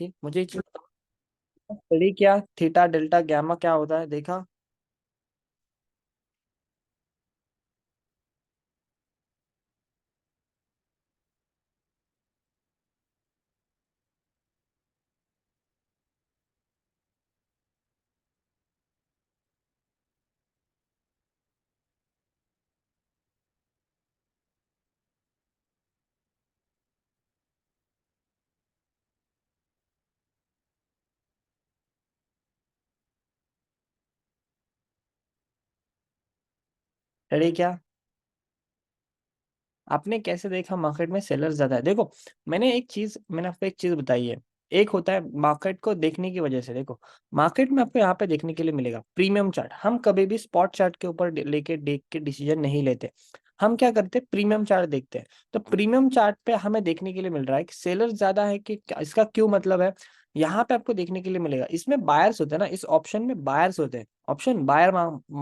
थी, मुझे ये चीज स्टडी किया, थीटा डेल्टा गैमा क्या होता है देखा। स्टडी क्या, आपने कैसे देखा मार्केट में सेलर ज्यादा है? देखो, मैंने आपको एक चीज बताई है। एक होता है मार्केट को देखने की वजह से, देखो मार्केट में आपको यहाँ पे देखने के लिए मिलेगा प्रीमियम चार्ट। हम कभी भी स्पॉट चार्ट के ऊपर लेके देख के डिसीजन नहीं लेते। हम क्या करते हैं, प्रीमियम चार्ट देखते हैं। तो प्रीमियम चार्ट पे हमें देखने के लिए मिल रहा है कि सेलर ज्यादा है कि इसका क्यों मतलब है। यहाँ पे आपको देखने के लिए मिलेगा, इसमें बायर्स होते हैं ना, इस ऑप्शन में बायर्स होते हैं, ऑप्शन बायर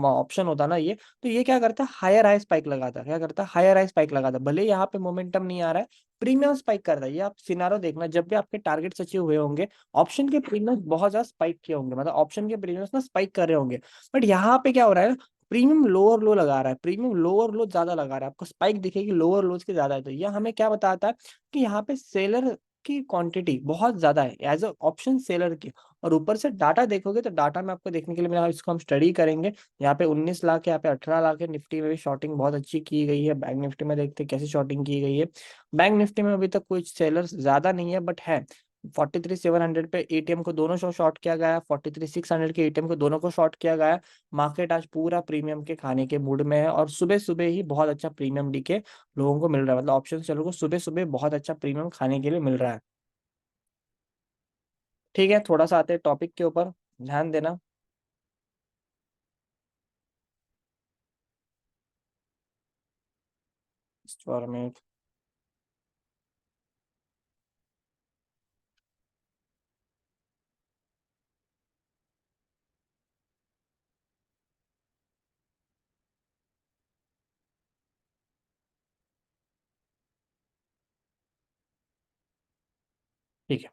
ऑप्शन होता है ना ये। तो ये क्या करता है, हायर हाई स्पाइक लगाता है, क्या करता है, हायर हाई स्पाइक लगाता है। भले यहाँ पे मोमेंटम नहीं आ रहा है, प्रीमियम स्पाइक करता है। ये आप सिनारो देखना, जब भी आपके टारगेट अचीव हुए होंगे, ऑप्शन के प्रीमियम बहुत ज्यादा स्पाइक किए होंगे, मतलब ऑप्शन के प्रीमियम ना स्पाइक कर रहे होंगे। बट यहाँ पे क्या हो रहा है, प्रीमियम लोअर लो लगा रहा है, प्रीमियम लोअर लो ज्यादा लगा रहा है, आपको स्पाइक दिखेगी लोअर लोज के ज्यादा है। तो ये हमें क्या बताता है कि यहाँ पे सेलर की क्वांटिटी बहुत ज्यादा है एज अ ऑप्शन सेलर की। और ऊपर से डाटा देखोगे तो डाटा में आपको देखने के लिए मिला, इसको हम स्टडी करेंगे। यहाँ पे 19 लाख है, यहाँ पे 18 लाख है। निफ्टी में भी शॉर्टिंग बहुत अच्छी की गई है। बैंक निफ्टी में देखते हैं कैसे शॉर्टिंग की गई है। बैंक निफ्टी में अभी तक कोई सेलर्स ज्यादा नहीं है, बट है 43,700 पे एटीएम को दोनों शो शॉर्ट किया गया है, 43,600 के एटीएम को दोनों को शॉर्ट किया गया है। मार्केट आज पूरा प्रीमियम के खाने के मूड में है, और सुबह सुबह ही बहुत अच्छा प्रीमियम डी के लोगों को मिल रहा है, मतलब ऑप्शन चलो को सुबह सुबह बहुत अच्छा प्रीमियम खाने के लिए मिल रहा है। ठीक है, थोड़ा सा आते हैं टॉपिक के ऊपर, ध्यान देना। For minute. ठीक है,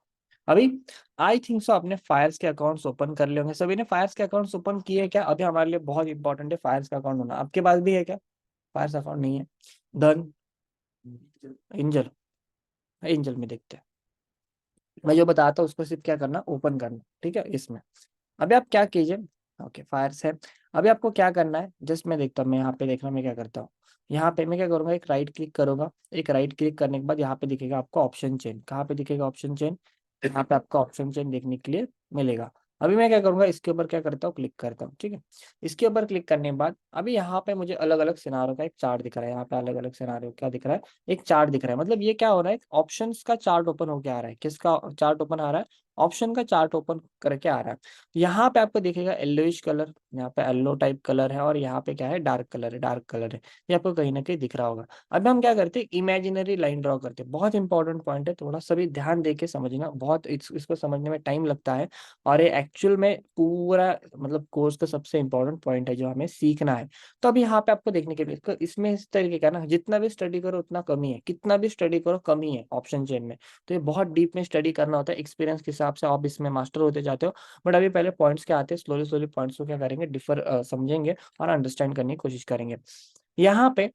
अभी आई थिंक सो आपने फायर्स के अकाउंट्स ओपन कर लिए होंगे, सभी ने फायर्स के अकाउंट्स ओपन किए हैं क्या? अभी हमारे लिए बहुत इंपॉर्टेंट है फायर्स का अकाउंट होना। आपके पास भी है क्या फायर्स अकाउंट? नहीं है। डन। एंजल, एंजल में देखते हैं। मैं जो बताता हूँ उसको सिर्फ क्या करना, ओपन करना, ठीक है इसमें। अभी आप क्या कीजिए, ओके फायर्स है। अभी आपको क्या करना है, जस्ट मैं देखता हूँ, मैं यहाँ पे देख रहा हूँ मैं क्या करता हूँ। यहाँ पे मैं क्या करूंगा, एक राइट क्लिक करूंगा। एक राइट क्लिक करने के बाद यहाँ पे दिखेगा आपको ऑप्शन चेन। कहाँ पे दिखेगा ऑप्शन चेन? यहाँ पे आपको ऑप्शन चेन देखने के लिए मिलेगा। अभी मैं क्या करूंगा, इसके ऊपर क्या करता हूँ, क्लिक करता हूँ, ठीक है। इसके ऊपर क्लिक करने के बाद अभी यहाँ पे मुझे अलग अलग सिनारों का एक चार्ट दिख रहा है। यहाँ पे अलग अलग सिनारियो क्या दिख रहा है, एक चार्ट दिख रहा है। मतलब ये क्या हो रहा है, ऑप्शंस का चार्ट ओपन होके आ रहा है। किसका चार्ट ओपन आ रहा है? ऑप्शन का चार्ट ओपन करके आ रहा है। यहाँ पे आपको दिखेगा येलोइश कलर, यहाँ पे येलो टाइप कलर है, और यहाँ पे क्या है, डार्क कलर है, डार्क कलर है। ये आपको कहीं ना कहीं दिख रहा होगा। अब हम क्या करते हैं, इमेजिनरी लाइन ड्रॉ करते हैं। बहुत इंपॉर्टेंट पॉइंट है, थोड़ा सा भी ध्यान दे के समझना, बहुत इसको समझने में टाइम लगता है। और ये एक्चुअल में पूरा मतलब कोर्स का सबसे इंपॉर्टेंट पॉइंट है जो हमें सीखना है। तो अभी यहाँ पे आपको देखने के लिए इसमें इस तरीके का ना, जितना भी स्टडी करो उतना कम ही है, कितना भी स्टडी करो कम ही है ऑप्शन चेन में। तो ये बहुत डीप में स्टडी करना होता है, एक्सपीरियंस के हिसाब से आप इसमें मास्टर होते जाते हो। बट अभी पहले पॉइंट्स के आते हैं, स्लोली स्लोली पॉइंट्स को क्या करेंगे, डिफर समझेंगे और अंडरस्टैंड करने की कोशिश करेंगे। यहाँ पे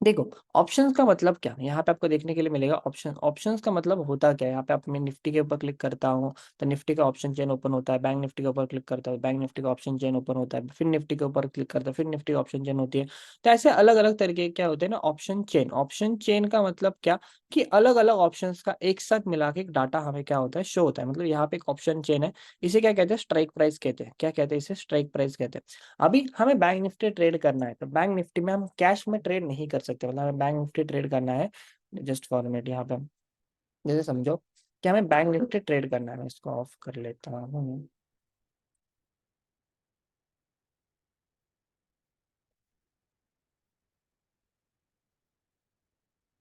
देखो, ऑप्शंस का मतलब क्या, यहाँ पे आपको देखने के लिए मिलेगा ऑप्शन। ऑप्शंस का मतलब होता क्या है, यहाँ पे आप मैं निफ्टी के ऊपर क्लिक करता हूँ तो निफ्टी का ऑप्शन चेन ओपन होता है। बैंक निफ्टी के ऊपर क्लिक करता हूँ, बैंक निफ्टी का ऑप्शन चेन ओपन होता है। फिर निफ्टी के ऊपर क्लिक करता हूँ, फिर निफ्टी का ऑप्शन चेन होती है। तो ऐसे अलग अलग तरीके के क्या होते हैं ना ऑप्शन चेन। ऑप्शन चेन का मतलब क्या, कि अलग अलग ऑप्शंस का एक साथ मिला के एक डाटा हमें क्या होता है, शो होता है। मतलब यहाँ पे एक ऑप्शन चेन है, इसे क्या कहते हैं, स्ट्राइक प्राइस कहते हैं। क्या कहते हैं इसे, स्ट्राइक प्राइस कहते हैं। अभी हमें बैंक निफ्टी ट्रेड करना है, तो बैंक निफ्टी में हम कैश में ट्रेड नहीं कर सकते, मतलब हमें बैंक निफ्टी ट्रेड करना है। जस्ट फॉर्मेट यहाँ पे हम जैसे समझो कि हमें बैंक निफ्टी ट्रेड करना है। मैं इसको ऑफ कर लेता हूँ,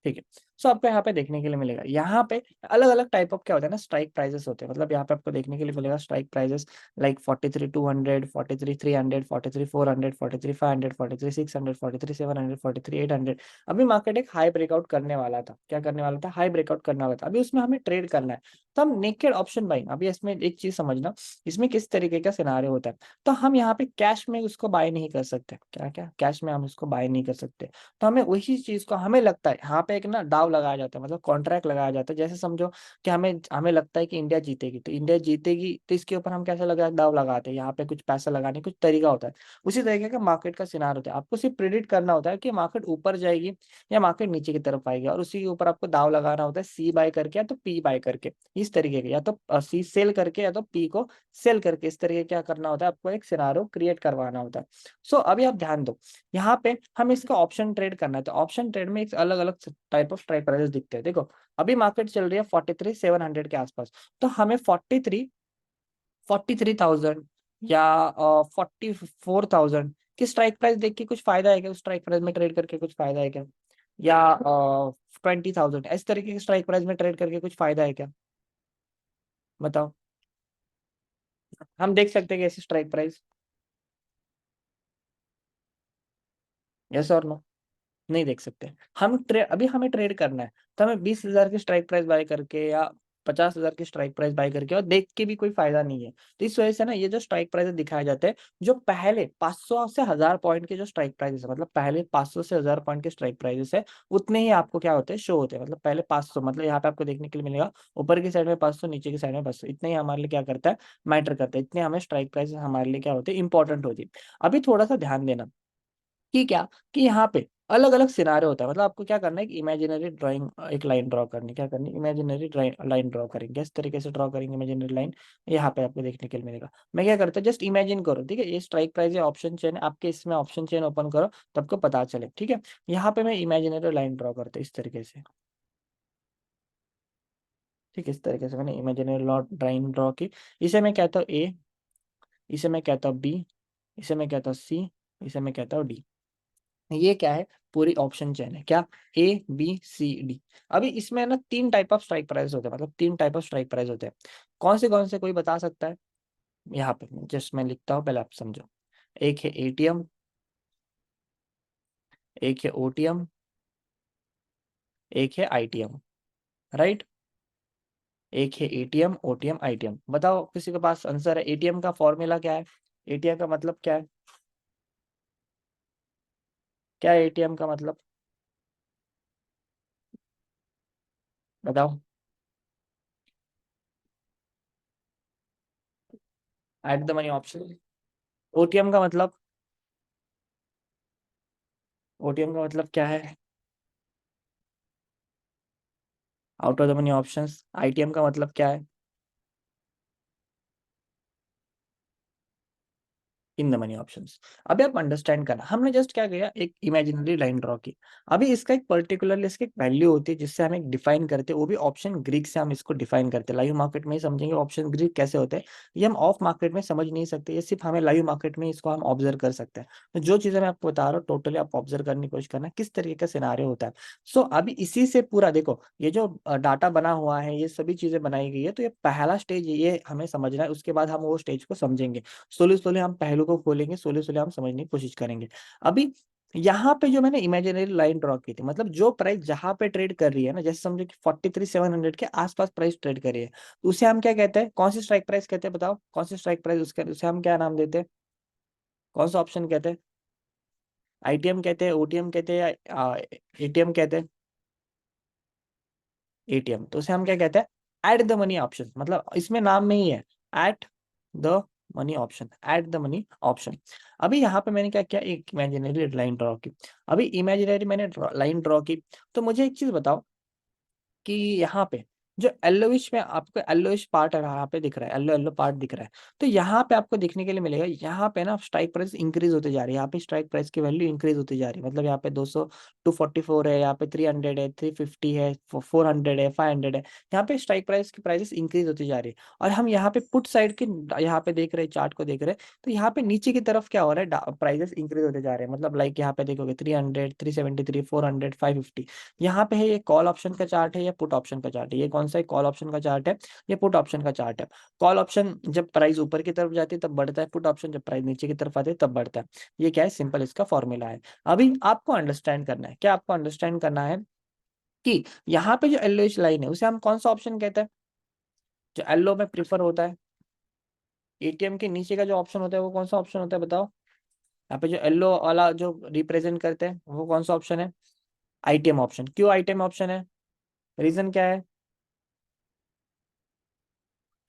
ठीक है। सो आपको यहाँ पे देखने के लिए मिलेगा, यहाँ पे अलग अलग टाइप ऑफ क्या होता है ना, स्ट्राइक प्राइजेस होते हैं। मतलब यहाँ पे आपको देखने के लिए मिलेगा स्ट्राइक प्राइजेस लाइक 43,200, 43,300, 43,400, 43,500, 43,600, 43,700, 43,800। अभी मार्केट एक हाई ब्रेकआउट करने वाला था, क्या करने वाला था, हाई ब्रेकआउट करने वाला था। अभी उसमें हमें ट्रेड करना है, तो हम नेकेड ऑप्शन बाइंग, अभी इसमें एक चीज समझना, इसमें किस तरीके का सिनारियो होता है। तो हम यहाँ पे कैश में उसको बाय नहीं कर सकते, क्या क्या कैश में हम इसको बाय नहीं कर सकते। तो हमें वही चीज को, हमें लगता है यहाँ पे एक ना दाव लगाया जाता है, मतलब कॉन्ट्रैक्ट लगाया जाता है। जैसे समझो कि हमें हमें लगता है कि इंडिया जीतेगी, तो इंडिया जीतेगी तो इसके ऊपर हम कैसे लगा दाव लगाते हैं, यहाँ पे कुछ पैसा लगाने कुछ तरीका होता है। उसी तरीके का मार्केट का सिनार होता है, आपको सिर्फ प्रिडिक्ट करना होता है कि मार्केट ऊपर जाएगी या मार्केट नीचे की तरफ आएगी, और उसी के ऊपर आपको दाव लगाना होता है, सी बाय करके या तो पी बाय करके, इस तरीके के, या तो सी सेल करके या तो पी को सेल करके, इस तरीके क्या करना होता है, आपको एक सिनारो क्रिएट करवाना होता है। सो अभी आप ध्यान दो, यहाँ पे हम इसका ऑप्शन ट्रेड करना है, तो ऑप्शन ट्रेड में एक अलग अलग टाइप ऑफ स्ट्राइक प्राइसेस दिखते हैं। देखो अभी मार्केट चल रही है 43,700 के आसपास, तो हमें 43,000 या 44,000 की स्ट्राइक प्राइस देख के कुछ फायदा है क्या, उस स्ट्राइक प्राइस में ट्रेड करके कुछ फायदा है क्या, या 20,000 इस तरीके की स्ट्राइक प्राइस में ट्रेड करके कुछ फायदा है क्या, बताओ। हम देख सकते हैं कि ऐसी स्ट्राइक प्राइस, यस और नो, नहीं देख सकते। हम ट्रेड, अभी हमें ट्रेड करना है, तो हमें 20,000 की स्ट्राइक प्राइस बाय करके या 50,000 की स्ट्राइक प्राइस बाय करके और देख के भी कोई फायदा नहीं है। तो इस वजह से ना ये जो स्ट्राइक प्राइस दिखाए जाते हैं, जो पहले 500 से 1,000 पॉइंट के जो स्ट्राइक प्राइसेस है, मतलब पहले 500 से 1,000 पॉइंट के स्ट्राइक प्राइसेस है, उतने ही आपको क्या होते हैं, शो होते हैं। मतलब पहले 500, मतलब यहाँ पे आपको देखने के लिए मिलेगा ऊपर की साइड में 500, नीचे की साइड में 500, इतने ही हमारे लिए क्या करता है, मैटर करता है, इतने हमें स्ट्राइक प्राइसेस हमारे लिए क्या होते हैं, इंपॉर्टेंट होती है। अभी थोड़ा सा ध्यान देना कि क्या, कि यहाँ पे अलग अलग सिनारे होता है। मतलब आपको क्या करना है, कि इमेजिनरी ड्राइंग, एक लाइन ड्रॉ करनी, क्या करनी, इमेजिनरी लाइन ड्रॉ करेंगे, इस तरीके से ड्रॉ करेंगे इमेजिनरी लाइन, यहाँ पे आपको देखने के लिए मिलेगा। मैं क्या करता हूँ, जस्ट इमेजिन करो, ठीक है, ये स्ट्राइक प्राइस या ऑप्शन चेन है आपके, इसमें ऑप्शन चेन ओपन करो तो आपको पता चले, ठीक है। यहाँ पे मैं इमेजिनरी लाइन ड्रॉ करता हूँ इस तरीके से, ठीक है, इस तरीके से मैंने इमेजिनरी लाइन ड्रॉ की। इसे मैं कहता हूँ ए, इसे मैं कहता हूँ बी, इसे मैं कहता हूँ सी, इसे मैं कहता हूँ डी। ये क्या है, पूरी ऑप्शन चेन है, क्या, ए बी सी डी। अभी इसमें ना तीन टाइप ऑफ स्ट्राइक प्राइस होते हैं, मतलब तीन टाइप ऑफ स्ट्राइक प्राइस होते हैं। कौन से कोई बता सकता है, यहाँ पे जस्ट मैं लिखता हूँ, पहले आप समझो। एक है एटीएम, एक है ओटीएम, एक है आईटीएम, राइट। एक है एटीएम ओटीएम आईटीएम, बताओ किसी के पास आंसर है, एटीएम का फॉर्मूला क्या है, एटीएम का मतलब क्या है, क्या है एटीएम का मतलब, बताओ। At the money option. OTM का मतलब, ओटीएम का मतलब क्या है, out of the money options. ITM का मतलब क्या है, इन द मनी ऑप्शंस। अभी आप अंडरस्टैंड करना, हमने जस्ट क्या किया, एक इमेजिनरी लाइन ड्रॉ की। अभी इसका एक पर्टिकुलरली इसकी एक वैल्यू होती है जिससे हम एक डिफाइन करते हैं, वो भी ऑप्शन ग्रीक से हम इसको डिफाइन करते हैं। लाइव मार्केट में ही समझेंगे ऑप्शन ग्रीक कैसे होते हैं, ये हम ऑफ मार्केट में समझ नहीं सकते, ये सिर्फ हमें लाइव मार्केट में इसको हम ऑब्जर्व कर सकते हैं। तो जो चीजें मैं आपको बता रहा हूँ टोटली आप ऑब्जर्व करने की कोशिश करना किस तरीके का सिनारियो होता है। सो अभी इसी से पूरा देखो, ये जो डाटा बना हुआ है, ये सभी चीजें बनाई गई है, तो ये पहला स्टेज ये हमें समझना है, उसके बाद हम वो स्टेज को समझेंगे। स्लोली स्लोली हम पहलू को खोलेंगे, स्लोली स्लोली हम समझने की कोशिश करेंगे। अभी यहाँ पे जो मैंने इमेजिनरी लाइन ड्रॉ की थी, मतलब जो प्राइस जहां पे ट्रेड कर रही है ना, जैसे समझो कि 43,700 के आसपास प्राइस ट्रेड कर रही है, तो उसे हम क्या कहते हैं, कौन सी स्ट्राइक प्राइस कहते हैं, बताओ कौन सी स्ट्राइक प्राइस, उसके उसे हम क्या नाम देते हैं, कौन सा ऑप्शन कहते हैं, आईटीएम कहते हैं, ओटीएम कहते हैं, या एटीएम कहते हैं, एटीएम, तो उसे हम क्या कहते हैं, एट द मनी ऑप्शन, मतलब इसमें नाम में ही है, at the money option, at the money option. अभी यहाँ पे मैंने क्या किया, एक इमेजिनरी लाइन ड्रॉ की। अभी इमेजिनरी मैंने लाइन ड्रॉ की, तो मुझे एक चीज बताओ कि यहाँ पे जो येलोइश में आपको येलोइश पार्ट है यहाँ पे दिख रहा है, येलो येलो पार्ट दिख रहा है, तो यहाँ पे आपको देखने के लिए मिलेगा, यहाँ पे ना स्ट्राइक प्राइस इंक्रीज होते जा रही है, यहाँ पे स्ट्राइक प्राइस की वैल्यू इंक्रीज होती जा रही है, मतलब यहाँ पे 200 244 है, यहाँ पे 300 है, 350 है, 400 है, 500 है, यहाँ पे स्ट्राइक प्राइस की प्राइसेस इंक्रीज होती जा रही है। और हम यहाँ पे पुट साइड के यहाँ पे देख रहे हैं, चार्ट को देख रहे हैं, तो यहाँ पे नीचे की तरफ क्या हो रहा है, प्राइसेस इंक्रीज होते जा रहे हैं, मतलब लाइक यहाँ पे देखोगे 300, 373, 400, 550। यहाँ पे है ये कॉल ऑप्शन का चार्ट है या पुट ऑप्शन का चार्ट है, ये कौन सा है, कॉल ऑप्शन का चार्ट है, ये पुट ऑप्शन का चार्ट है। कॉल ऑप्शन जब प्राइस ऊपर की तरफ जाती है तब बढ़ता है, पुट ऑप्शन जब प्राइस नीचे की तरफ आती है तब बढ़ता है। ये क्या है, सिंपल इसका फॉर्मूला है। अभी आपको अंडरस्टैंड करना है, क्या आपको अंडरस्टैंड करना है कि यहाँ पे जो येलोइश लाइन है उसे हम कौन सा ऑप्शन कहते हैं, जो येलो में प्रीफर होता है। एटीएम के नीचे का जो ऑप्शन होता है वो कौन सा ऑप्शन होता है बताओ, यहाँ पे जो येलो वाला जो रिप्रेजेंट करते हैं वो कौन सा ऑप्शन है, आईटीएम ऑप्शन। क्यों आईटीएम ऑप्शन है, रीजन क्या है,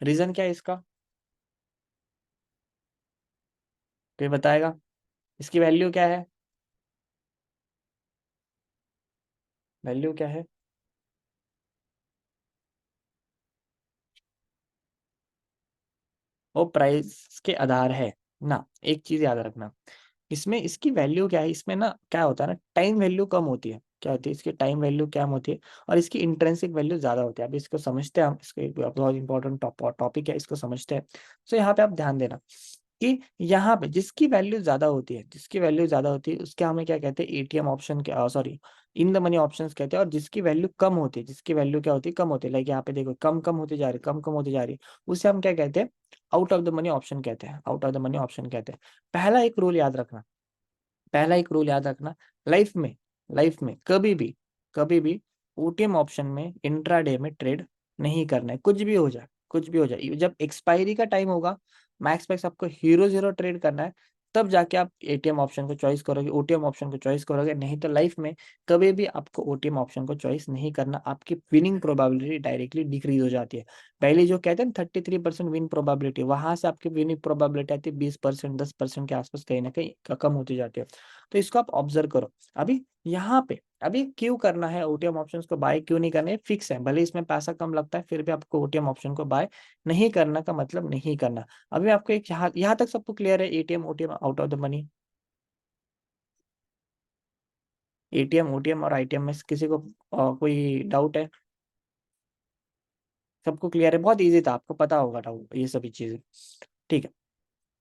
रीजन क्या है इसका, तो ये बताएगा। इसकी वैल्यू क्या है, वैल्यू क्या है, वो प्राइस के आधार है ना। एक चीज याद रखना, इसमें इसकी वैल्यू क्या है, इसमें ना क्या होता है ना, टाइम वैल्यू कम होती है, क्या होती है इसकी टाइम वैल्यू कम होती है, और इसकी इंट्रिंसिक वैल्यू ज्यादा होती है। अब इसको समझते हैं हम, इसको एक बहुत इंपॉर्टेंट टॉपिक है, इसको समझते हैं। तो यहाँ पे आप ध्यान देना कि यहाँ पे जिसकी वैल्यू ज्यादा होती है, जिसकी वैल्यू ज्यादा होती है उसके हमें क्या कहते हैं, एटीएम ऑप्शन के, sorry, in the money options कहते हैं। और जिसकी वैल्यू कम होती है, जिसकी वैल्यू क्या होती है, कम होती है, लाइक यहाँ पे देखो कम कम होती जा रही है, कम कम होती जा रही है, उसे हम क्या कहते हैं, out of the money option कहते हैं, out of the money option कहते हैं। पहला एक रूल याद रखना, पहला एक रूल याद रखना, लाइफ में, लाइफ में कभी भी ओटीएम ऑप्शन में इंट्राडे में ट्रेड नहीं करना है, कुछ भी हो जाए, कुछ भी हो जाए। जब एक्सपायरी का टाइम होगा, मैक्स मैक्स आपको हीरो जीरो ट्रेड करना है, तब जाके आप एटीएम ऑप्शन को चॉइस करोगे, ओटीएम ऑप्शन को चॉइस करोगे, नहीं तो लाइफ में कभी भी आपको ओटीएम ऑप्शन को चॉइस नहीं करना, आपकी विनिंग प्रोबेबिलिटी डायरेक्टली डिक्रीज हो जाती है। पहले जो कहते हैं 33% विन प्रोबेबिलिटी, वहां से आपकी विनिंग प्रोबेबिलिटी आती है 20%, 10% के आसपास कहीं ना कहीं कम होती जाती है। तो इसको आप ऑब्जर्व करो। अभी यहाँ पे अभी क्यों करना है ओटीएम ऑप्शंस को बाय, क्यों नहीं करना है, फिक्स है, भले इसमें पैसा कम लगता है फिर भी आपको ओटीएम ऑप्शन को बाय नहीं करना का मतलब नहीं करना। अभी आपको एक यहाँ तक सबको क्लियर है, ATM OTM out of the money, ATM OTM और आईटीएम में किसी को कोई डाउट है, सबको क्लियर है, बहुत इजी था, आपको पता होगा डाउट ये सभी चीजें, ठीक है।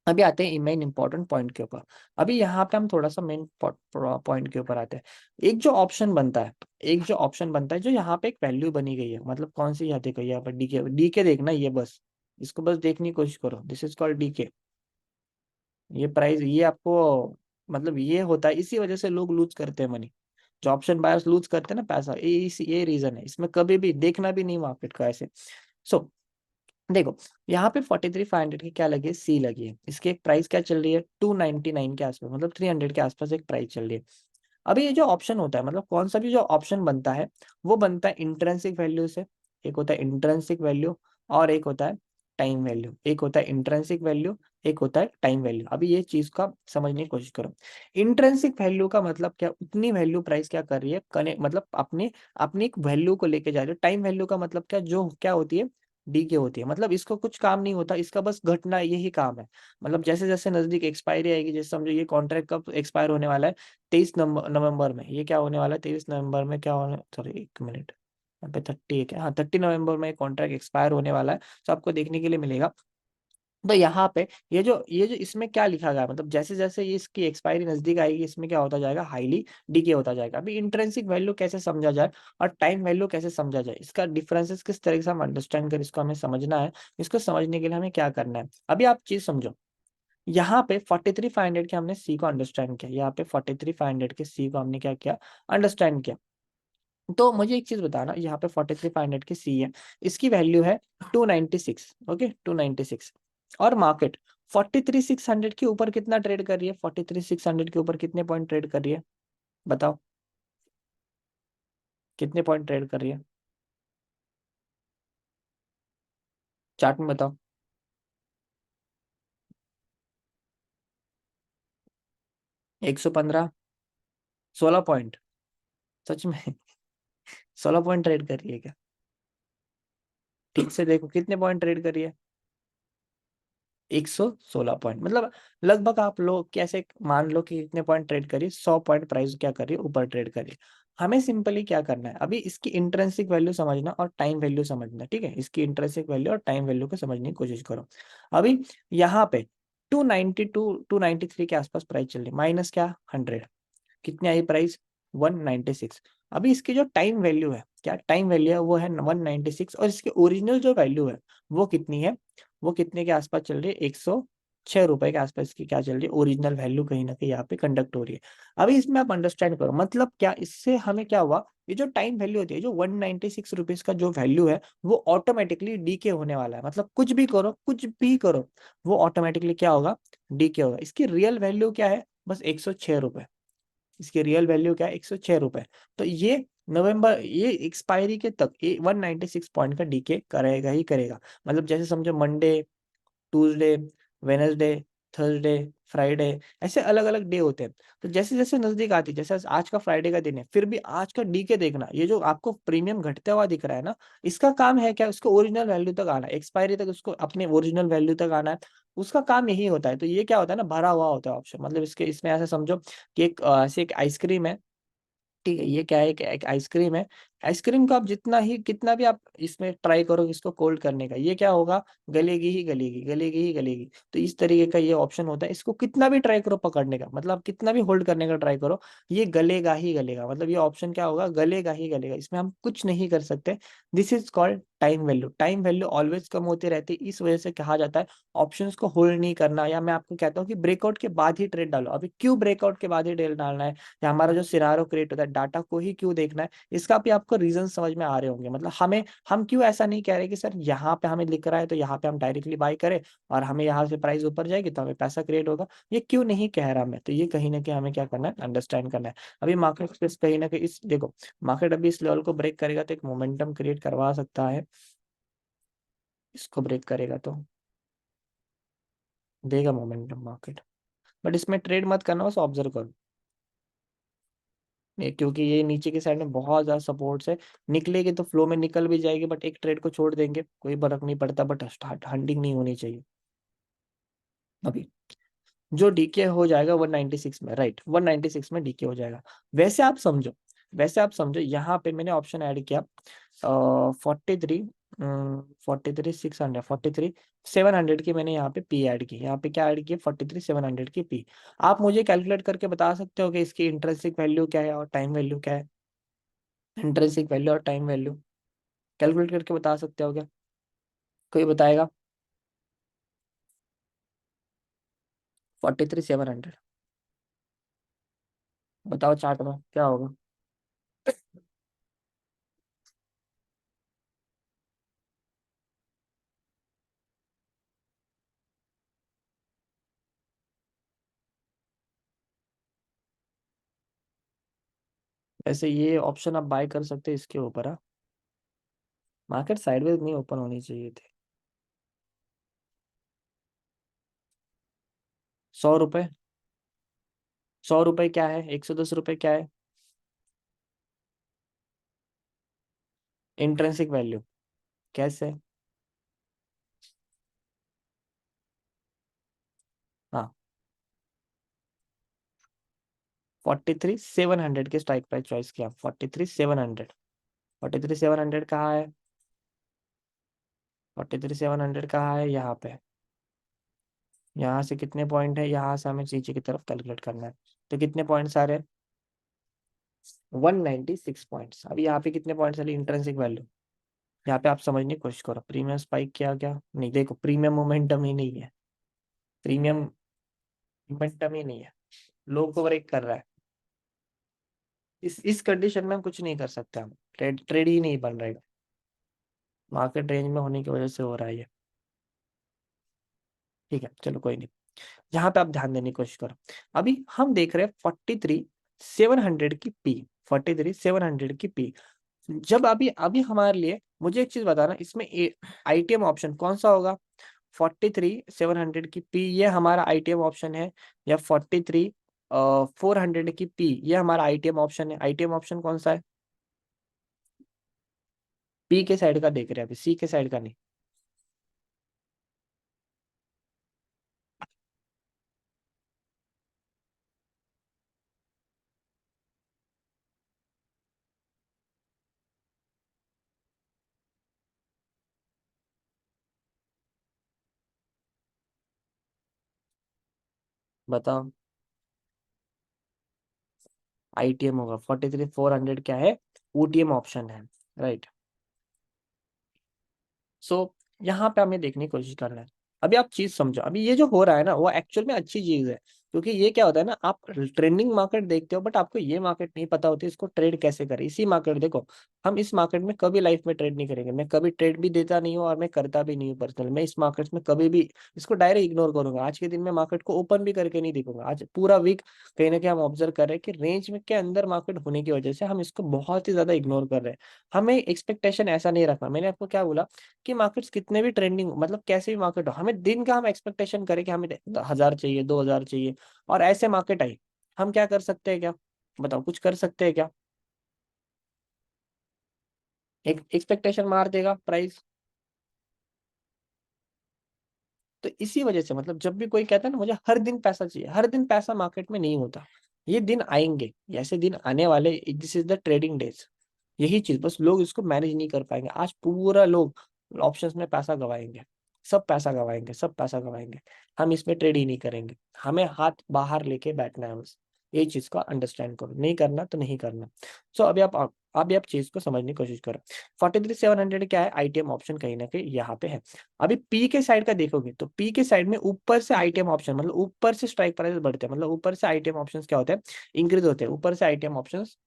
अभी आते हैं मेन इंपॉर्टेंट पॉइंट के ऊपर। अभी यहाँ पे हम थोड़ा सा मेन पॉइंट के ऊपर आते हैं। एक जो ऑप्शन बनता है, एक जो ऑप्शन बनता है, जो यहाँ पे एक वैल्यू बनी गई है, मतलब कौन सी, यहाँ देखो यहाँ पर डीके, डीके देखना, ये बस इसको बस देखने की कोशिश करो, दिस इज कॉल्ड डीके। ये प्राइस, ये आपको मतलब ये होता है, इसी वजह से लोग लूज करते हैं मनी, जो ऑप्शन बायर्स लूज करते हैं ना पैसा, ये रीजन है, इसमें कभी भी देखना भी नहीं मार्केट का ऐसे। सो देखो, यहाँ पे 43,500 की क्या लगी है, सी लगी है, इसकी एक प्राइस क्या चल रही है, 299 के आसपास, मतलब 300 के आसपास एक प्राइस चल रही है। अभी ये जो ऑप्शन होता है, मतलब कौन सा भी जो ऑप्शन बनता है वो बनता है इंट्रिंसिक वैल्यू से, एक होता है इंट्रिंसिक वैल्यू और एक होता है टाइम वैल्यू, एक होता है इंट्रिंसिक वैल्यू, एक होता है टाइम वैल्यू। अभी ये चीज का समझने की कोशिश करो। इंट्रिंसिक वैल्यू का मतलब क्या, उतनी वैल्यू प्राइस क्या कर रही है, कने मतलब अपने अपनी एक वैल्यू को लेके जा रही है। टाइम वैल्यू का मतलब क्या, जो क्या होती है, डी के होती है, मतलब इसको कुछ काम नहीं होता, इसका बस घटना यही काम है। मतलब जैसे जैसे नजदीक एक्सपायरी आएगी, जैसे समझो ये कॉन्ट्रैक्ट कब एक्सपायर होने वाला है, 23 नवंबर में, ये क्या होने वाला है, 23 नवंबर में क्या होने, सॉरी एक मिनट, यहाँ पे 30 है क्या, हाँ 30 नवंबर में कॉन्ट्रैक्ट एक्सपायर होने वाला है, तो आपको देखने के लिए मिलेगा। तो यहाँ पे ये जो इसमें क्या लिखा गया है, मतलब जैसे जैसे ये इसकी एक्सपायरी नजदीक आएगी, इसमें क्या होता जाएगा, हाईली डीके होता जाएगा। अभी इंट्रिंसिक वैल्यू कैसे समझा जाए और टाइम वैल्यू कैसे समझा जाए, इसका डिफरेंसेस किस तरीके से हम अंडरस्टैंड कर, इसको हमें समझना है। इसको समझने के लिए हमें क्या करना है, अभी आप चीज समझो। यहाँ पे 43,500 के हमने सी को अंडरस्टैंड किया, यहाँ पे 43,500 के सी को हमने क्या किया, अंडरस्टैंड किया। तो मुझे एक चीज बताना, यहाँ पे 43,500 की सी है, इसकी वैल्यू है 296, ओके 296, और मार्केट 43,600 के ऊपर कितना ट्रेड कर रही है, 43,600 के ऊपर कितने पॉइंट ट्रेड कर रही है, बताओ कितने पॉइंट ट्रेड कर रही है, चार्ट में बताओ। 115, 16 पॉइंट, सच में 16 पॉइंट ट्रेड कर रही है क्या, ठीक से देखो कितने पॉइंट ट्रेड करी है, 116 पॉइंट, मतलब लगभग आप लोग कैसे मान लो कि कितने पॉइंट ट्रेड करिए, 100 पॉइंट प्राइस क्या करिए, ऊपर ट्रेड करिए। हमें सिंपली क्या करना है, अभी इसकी इंट्रिंसिक वैल्यू समझना और टाइम वैल्यू समझना, ठीक है, इसकी इंट्रिंसिक वैल्यू और टाइम वैल्यू को समझने की कोशिश करो। अभी यहाँ पे 292 293 के आसपास प्राइस चल रही, माइनस क्या 100, कितनी आई प्राइस 196। अभी इसकी जो टाइम वैल्यू है, क्या टाइम वैल्यू है, वो है 196, और इसकी ओरिजिनल जो वैल्यू है वो कितनी है, वो कितने के आसपास चल रही है, 106 रुपए के आसपास की क्या चल रही है, ओरिजिनल वैल्यू कहीं ना कहीं यहाँ पे कंडक्ट हो रही है। अभी इसमें आप अंडरस्टैंड करो, मतलब क्या, इससे हमें क्या हुआ, ये जो टाइम वैल्यू होती है, जो 196 रुपीज का जो वैल्यू है, वो ऑटोमेटिकली डीके होने वाला है, मतलब कुछ भी करो, कुछ भी करो, वो ऑटोमेटिकली क्या होगा, डीके होगा। इसकी रियल वैल्यू क्या है, बस 106 रुपए, इसकी रियल वैल्यू क्या है, 106 रुपए। तो ये नवंबर, ये एक्सपायरी के तक ये 196 पॉइंट का डीके करेगा ही करेगा। मतलब जैसे समझो Monday, Tuesday, Wednesday, Thursday, Friday, ऐसे अलग अलग डे होते हैं। तो जैसे जैसे नजदीक आती, जैसे आज का फ्राइडे का दिन है, फिर भी आज का डीके देखना, ये जो आपको प्रीमियम घटता हुआ दिख रहा है ना, इसका काम है क्या, उसको ओरिजिनल वैल्यू तक आना है, एक्सपायरी तक उसको अपने ओरिजिनल वैल्यू तक आना है, उसका काम यही होता है। तो ये क्या होता है ना, भरा हुआ होता है ऑप्शन, मतलब इसके इसमें ऐसे समझो कि एक ऐसे एक आइसक्रीम है, ठीक है, ये क्या है, एक आइसक्रीम है। आइसक्रीम को आप जितना ही कितना भी आप इसमें ट्राई करो इसको कोल्ड करने का, ये क्या होगा, गलेगी ही गलेगी, गलेगी ही गलेगी। तो इस तरीके का ये ऑप्शन होता है, इसको कितना भी ट्राई करो पकड़ने का, मतलब कितना भी होल्ड करने का ट्राई करो, ये गलेगा ही गलेगा, मतलब ये ऑप्शन क्या होगा, गलेगा ही गलेगा, इसमें हम कुछ नहीं कर सकते। This is called time value. Time value always come होती रहती है, इस वजह से कहा जाता है ऑप्शंस को होल्ड नहीं करना, या मैं आपको कहता हूँ कि ब्रेकआउट के बाद ही ट्रेड डालो। अभी क्यों ब्रेकआउट के बाद ही ट्रेड डालना है, या हमारा जो सिनारियो क्रिएट होता है, डाटा को ही क्यों देखना है, इसका भी आपको रीजन समझ में आ रहे होंगे। मतलब हम क्यों ऐसा नहीं कह रहे कि सर यहाँ पे हमें लिख रहा है तो यहाँ पे हम डायरेक्टली बाय करें और हमें यहाँ से प्राइस ऊपर जाएगी तो हमें पैसा क्रिएट होगा, ये क्यों नहीं कह रहा मैं, तो ये कहीं ना कहीं हमें क्या करना है, अंडरस्टैंड करना है। अभी मार्केट कहीं ना कहीं इस देखो, मार्केट अभी इस लेवल को ब्रेक करेगा तो एक मोमेंटम क्रिएट करवा सकता है, इसको ब्रेक करेगा तो देगा मोमेंटम मार्केट, बट इसमें ट्रेड मत करना, बस ऑब्जर्व करो। क्योंकि ये नीचे की साइड में बहुत ज्यादा सपोर्ट्स है, निकलेगी तो फ्लो में निकल भी जाएगी, बट एक ट्रेड को छोड़ देंगे कोई फर्क नहीं पड़ता, बट स्टार्ट हंटिंग नहीं होनी चाहिए। अभी जो डीके हो जाएगा 196 में, राइट, 196 में डीके हो जाएगा। वैसे आप समझो, वैसे आप समझो, यहाँ पे मैंने ऑप्शन ऐड किया 43, 43 600, 43 700 की मैंने यहाँ पे पी ऐड की, यहाँ पे क्या ऐड की, 43 700 की पी। आप मुझे कैलकुलेट करके बता सकते हो कि इसकी इंट्रिंसिक वैल्यू क्या है और टाइम वैल्यू क्या है, इंट्रिंसिक वैल्यू और टाइम वैल्यू कैलकुलेट करके बता सकते हो क्या, कोई बताएगा, 43 700, बताओ चार्ट में क्या होगा। वैसे ये ऑप्शन आप बाय कर सकते हैं इसके ऊपर, हाँ, मार्केट साइडवेज नहीं ओपन होनी चाहिए थी। 100 रुपए, 100 रुपए क्या है, 110 रुपए क्या है, इंट्रेंसिक वैल्यू, कैसे, हाँ, 43 700 की स्ट्राइक प्राइस चॉइस किया, 43 700, 43 700 कहाँ है, 43 700 कहाँ है, यहाँ पे, यहाँ से कितने पॉइंट है, यहाँ से हमें नीचे की तरफ कैलकुलेट करना है, तो कितने पॉइंट्स आ रहे हैं, 196 पॉइंट्स। अभी यहाँ पे कितने पॉइंट्स आ इंट्रेंसिक वैल्यू, यहाँ पे आप समझने की कोशिश करो, प्रीमियम स्पाइक किया क्या, नहीं, देखो प्रीमियम मोमेंटम ही नहीं है, प्रीमियम मोमेंटम ही नहीं है, लो को ब्रेक कर रहा है, इस कंडीशन में हम कुछ नहीं कर सकते, हम ट्रेड ट्रेड ही नहीं बन रहा है, मार्केट रेंज में होने की वजह से हो रहा है ये। ठीक है, चलो कोई नहीं, यहाँ पे आप ध्यान देने की कोशिश करो। अभी हम देख रहे हैं 43 700 की पी, 43 700 की पी। जब अभी अभी हमारे लिए मुझे एक चीज बताना, इसमें आईटीएम ऑप्शन कौन सा होगा, 43 700 की पी ये हमारा आईटीएम ऑप्शन है, या 43 400 की पी ये हमारा आईटीएम ऑप्शन है, आईटीएम ऑप्शन कौन सा है, पी के साइड का देख रहे हैं अभी, सी के साइड का नहीं। बताओ। आईटीएम होगा 43,400 क्या है, ओटीएम ऑप्शन है, राइट। सो यहाँ पे हमें देखने की कोशिश करना है। अभी आप चीज समझो, अभी ये जो हो रहा है ना वो एक्चुअल में अच्छी चीज है, क्योंकि ये क्या होता है ना, आप ट्रेंडिंग मार्केट देखते हो बट आपको ये मार्केट नहीं पता होती इसको ट्रेड कैसे करें। इसी मार्केट देखो, हम इस मार्केट में कभी लाइफ में ट्रेड नहीं करेंगे, मैं कभी ट्रेड भी देता नहीं हूँ और मैं करता भी नहीं हूँ पर्सनल। मैं इस मार्केट में कभी भी इसको डायरेक्ट इग्नोर करूंगा। आज के दिन में मार्केट को ओपन भी करके नहीं देखूंगा। आज पूरा वीक कहीं ना कहीं हम ऑब्जर्व कर रहे हैं कि रेंज में के अंदर मार्केट होने की वजह से हम इसको बहुत ही ज्यादा इग्नोर कर रहे हैं। हमें एक्सपेक्टेशन ऐसा नहीं रखना। मैंने आपको क्या बोला कि मार्केट्स कितने भी ट्रेंडिंग, मतलब कैसे भी मार्केट हो, हमें दिन का हम एक्सपेक्टेशन करें कि हमें 1,000 चाहिए, 2,000 चाहिए, और ऐसे मार्केट आई, हम क्या कर सकते हैं क्या? बताओ, कुछ कर सकते हैं क्या? एक एक्सपेक्टेशन मार देगा प्राइस। तो इसी वजह से मतलब जब भी कोई कहता है ना मुझे हर दिन पैसा चाहिए, हर दिन पैसा मार्केट में नहीं होता। ये दिन आएंगे, ऐसे दिन आने वाले, this is the trading days. यही चीज, बस लोग इसको मैनेज नहीं कर पाएंगे। आज पूरा लोग ऑप्शंस में पैसा गवाएंगे, सब पैसा गवाएंगे, सब पैसा गवाएंगे। हम इसमें ट्रेड ही नहीं करेंगे। हमें हाथ बाहर लेके बैठना है बस। ये चीज को अंडरस्टैंड करो, नहीं करना तो नहीं करना। सो अभी आप चीज को समझने की कोशिश करो। 43,700 क्या है, आईटीएम ऑप्शन कहीं ना कहीं यहाँ पे है। अभी पी के साइड का देखोगे तो पी के साइड में ऊपर से आईटीएम ऑप्शन, मतलब ऊपर से स्ट्राइक प्राइस बढ़ते हैं, मतलब ऊपर से आईटीएम ऑप्शंस क्या होते हैं, इंक्रीज होते हैं। ऊपर से आईटीएम ऑप्शंस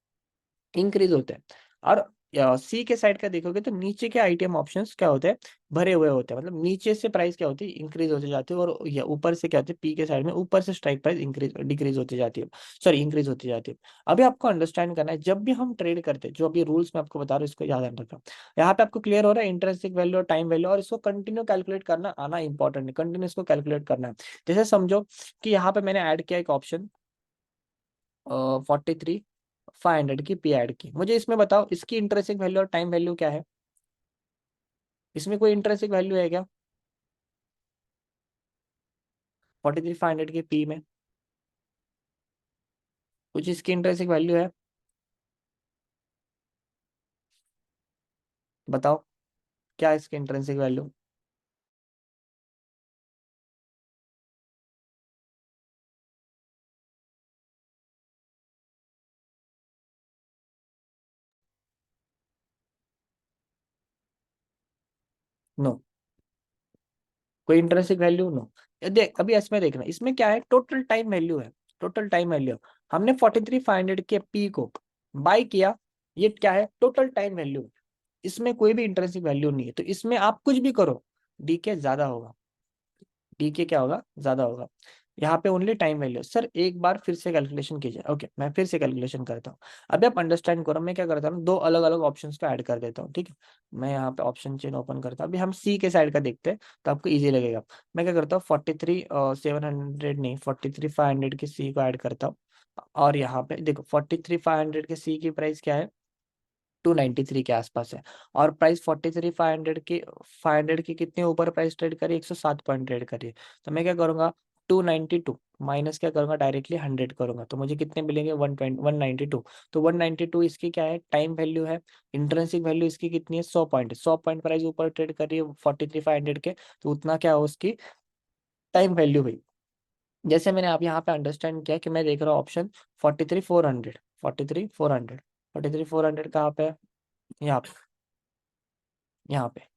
इंक्रीज होते हैं। और सी के साइड का देखोगे तो नीचे के आईटीएम ऑप्शंस क्या होते हैं, भरे हुए होते हैं। मतलब नीचे से प्राइस क्या होती है, इंक्रीज होती जाती है, और या ऊपर से क्या होती है, पी के साइड में ऊपर से स्ट्राइक प्राइस इंक्रीज डिक्रीज होती जाती है, सॉरी इंक्रीज होती जाती है। अभी आपको अंडरस्टैंड करना है, जब भी हम ट्रेड करते हैं, जो अभी रूल्स मैं आपको बता रहा हूँ इसको याद रखना। यहाँ पे आपको क्लियर हो रहा है, इंटरेंसिक वैल्यू और टाइम वैल्यू, और इसको कंटिन्यू कैलकुलेट करना आना इंपॉर्टेंट है। कंटिन्यू इसको कैलकुलेट करना है। जैसे समझो कि यहाँ पे मैंने ऐड किया एक ऑप्शन 43,500 की पी ऐड की। मुझे इसमें बताओ इसकी इंटरेस्टिंग वैल्यू और टाइम वैल्यू क्या है? इसमें कोई इंटरेस्टिंग वैल्यू है क्या 43,500 की पी में? कुछ इसकी इंटरेस्टिंग वैल्यू है? बताओ, क्या है इसकी इंटरेस्टिंग वैल्यू? नो, कोई इंटरेस्टिंग वैल्यू नो। देख अभी इसमें देखना, इसमें क्या है, टोटल टाइम वैल्यू है। टोटल टाइम वैल्यू, हमने 43,500 के पी को बाय किया, ये क्या है, टोटल टाइम वैल्यू। इसमें कोई भी इंटरेस्टिंग वैल्यू नहीं है, तो इसमें आप कुछ भी करो डीके ज्यादा होगा। डी के क्या होगा, ज्यादा होगा। यहाँ पे ओनली टाइम वैल्यू। सर एक बार फिर से कैलकुलेशन कीजिए। ओके, मैं फिर से कैलकुलेशन करता हूँ। अभी आप अंडरस्टैंड करो, मैं क्या करता हूँ, दो अलग अलग ऑप्शंस को ऐड कर देता हूँ, ठीक है। मैं यहाँ पे ऑप्शन चेन ओपन करता हूँ। अभी हम सी के साइड का देखते हैं, तो आपको इजी लगेगा। मैं क्या करता हूँ, 43,700 नहीं, 43,500 की सी को ऐड करता हूँ। और यहाँ पे देखो 43,500 के सी की प्राइस क्या है, 293 के आसपास है। और प्राइस 43,500 की कितने ऊपर प्राइस ट्रेड करी, 107 पॉइंट ट्रेड करी। तो मैं क्या करूंगा, 292 माइनस क्या करूंगा, डायरेक्टली 100 करूंगा, तो मुझे कितने मिलेंगे, 192। तो 192 इसकी क्या है, टाइम वैल्यू है। इंट्रिंसिक वैल्यू इसकी कितनी है, 100 पॉइंट। 100 पॉइंट प्राइस ऊपर ट्रेड कर रही है 43,500 के, तो उतना क्या हो उसकी टाइम वैल्यू हुई। जैसे मैंने आप यहाँ पे अंडरस्टैंड किया कि मैं देख रहा हूँ ऑप्शन 43,400, 43,400, 43,400 कहाँ पे है, यहाँ पे, यहाँ पे